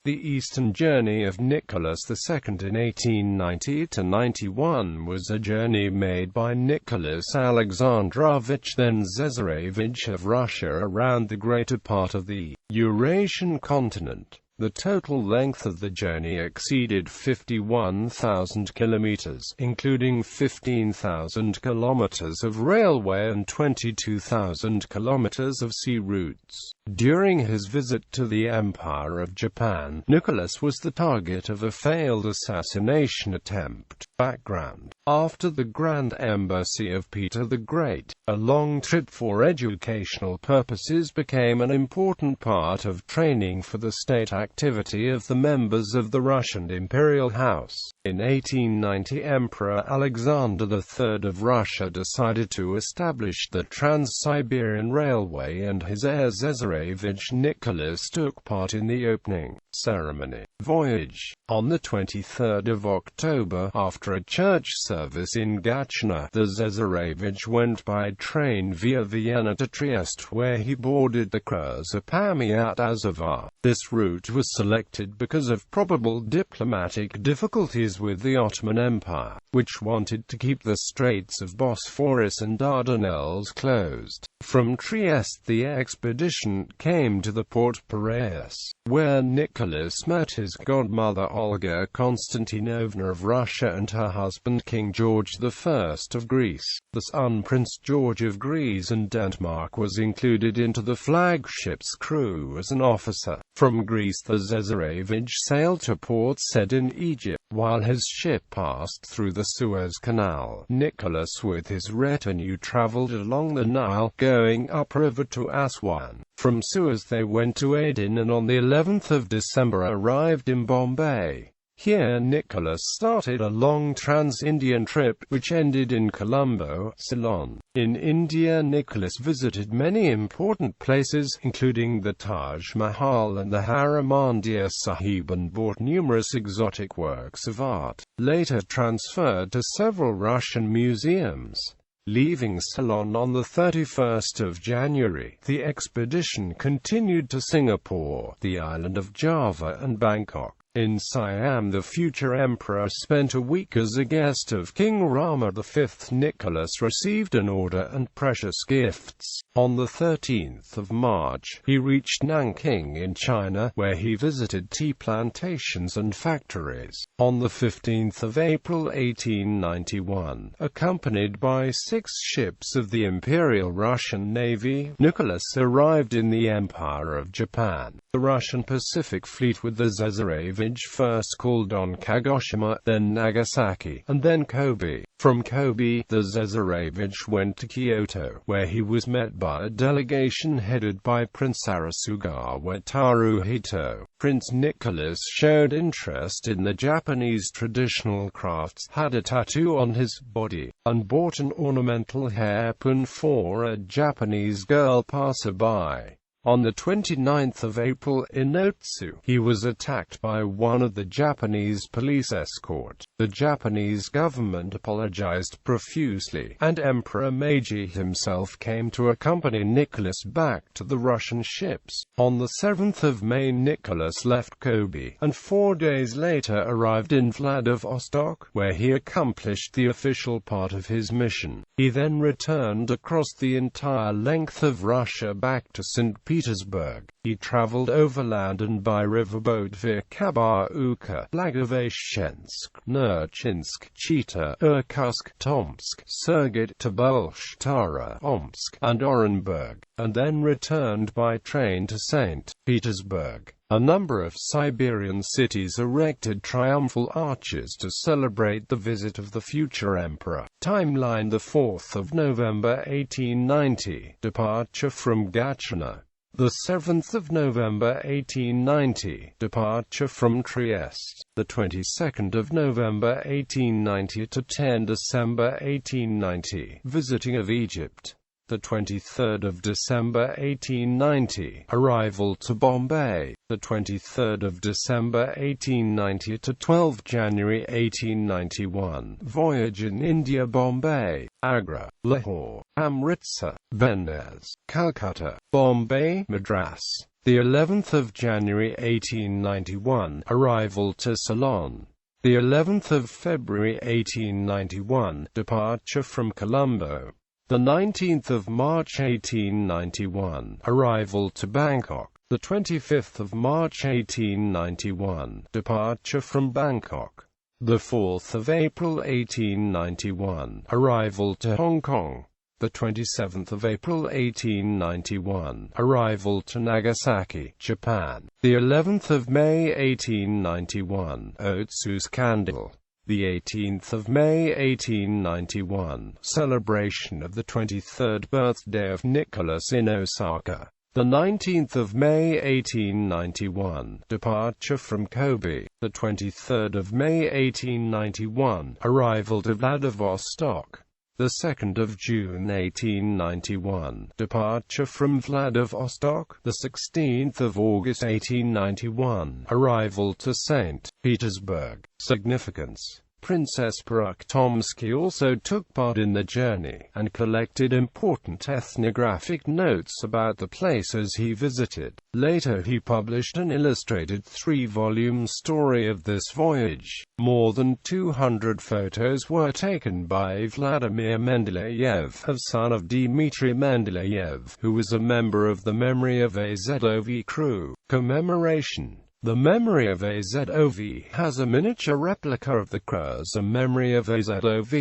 The eastern journey of Nicholas II in 1890–91 was a journey made by Nicholas Alexandrovich then Tsesarevich of Russia around the greater part of the Eurasian continent. The total length of the journey exceeded 51,000 kilometers, including 15,000 kilometers of railway and 22,000 kilometers of sea routes. During his visit to the Empire of Japan, Nicholas was the target of a failed assassination attempt. Background: after the Grand Embassy of Peter the Great, a long trip for educational purposes became an important part of training for the state activity of the members of the Russian imperial house. In 1890, Emperor Alexander III of Russia decided to establish the Trans-Siberian Railway, and his heir Tsesarevich Nicholas took part in the opening ceremony. Voyage. On the 23rd of October, after a church service in Gatchina, the Tsesarevich went by train via Vienna to Trieste, where he boarded the cruiser Pamiat Azavar. This route was selected because of probable diplomatic difficulties with the Ottoman Empire, which wanted to keep the Straits of Bosphorus and Dardanelles closed. From Trieste the expedition came to the port Piraeus, where Nicholas met his godmother Olga Konstantinovna of Russia and her husband King George I of Greece. The son Prince George of Greece and Denmark was included into the flagship's crew as an officer. From Greece the Tsesarevich sailed to Port Said in Egypt. While his ship passed through the Suez Canal, Nicholas with his retinue traveled along the Nile, going upriver to Aswan. From Suez they went to Aden and on the 11th of December arrived in Bombay. Here Nicholas started a long trans-Indian trip, which ended in Colombo, Ceylon. In India, Nicholas visited many important places, including the Taj Mahal and the Haramandir Sahib, and bought numerous exotic works of art, later transferred to several Russian museums. Leaving Ceylon on the 31st of January, the expedition continued to Singapore, the island of Java and Bangkok. In Siam the future emperor spent a week as a guest of King Rama V. Nicholas received an order and precious gifts. On the 13th of March, he reached Nanking in China, where he visited tea plantations and factories. On the 15th of April 1891, accompanied by 6 ships of the Imperial Russian Navy, Nicholas arrived in the Empire of Japan. The Russian Pacific Fleet with the Tsesarevich first called on Kagoshima, then Nagasaki, and then Kobe. From Kobe, the Tsesarevich went to Kyoto, where he was met by a delegation headed by Prince Arisugawa Taruhito. Prince Nicholas showed interest in the Japanese traditional crafts, had a tattoo on his body, and bought an ornamental hairpin for a Japanese girl passerby. On the 29th of April, in Otsu, he was attacked by one of the Japanese police escort. The Japanese government apologized profusely, and Emperor Meiji himself came to accompany Nicholas back to the Russian ships. On the 7th of May Nicholas left Kobe, and 4 days later arrived in Vladivostok, where he accomplished the official part of his mission. He then returned across the entire length of Russia back to St. Petersburg. He traveled overland and by riverboat via Khabarovsk, Blagoveshchensk, Nerchinsk, Chita, Irkutsk, Tomsk, Surgut, Tobolsk, Tara, Omsk, and Orenburg, and then returned by train to St. Petersburg. A number of Siberian cities erected triumphal arches to celebrate the visit of the future emperor. Timeline: the 4th of November 1890, departure from Gatchina. The 7th of November 1890, departure from Trieste. The 22nd of November 1890 to 10 December 1890, visiting of Egypt. The 23rd of December 1890, arrival to Bombay. The 23rd of December 1890 to 12 January 1891, voyage in India, Bombay, Agra, Lahore, Amritsar, Benares, Calcutta, Bombay, Madras. The 11th of January 1891, arrival to Ceylon. The 11th of February 1891, departure from Colombo. The 19th of March 1891, arrival to Bangkok. The 25th of March 1891, departure from Bangkok. The 4th of April 1891, arrival to Hong Kong. The 27th of April 1891, arrival to Nagasaki, Japan. The 11th of May 1891, Otsu Scandal. The 18th of May 1891, celebration of the 23rd birthday of Nicholas in Osaka. The 19th of May 1891, departure from Kobe. The 23rd of May 1891, arrival to Vladivostok. The 2nd of June 1891, departure from Vladivostok. The 16th of August 1891, arrival to St. Petersburg. Significance: Princess Pouroktomsky also took part in the journey, and collected important ethnographic notes about the places he visited. Later he published an illustrated 3-volume story of this voyage. More than 200 photos were taken by Vladimir Mendeleev, son of Dmitry Mendeleev, who was a member of the Memory of Azov crew. Commemoration: the Memory of Azov has a miniature replica of the crew as a Memory of Azov.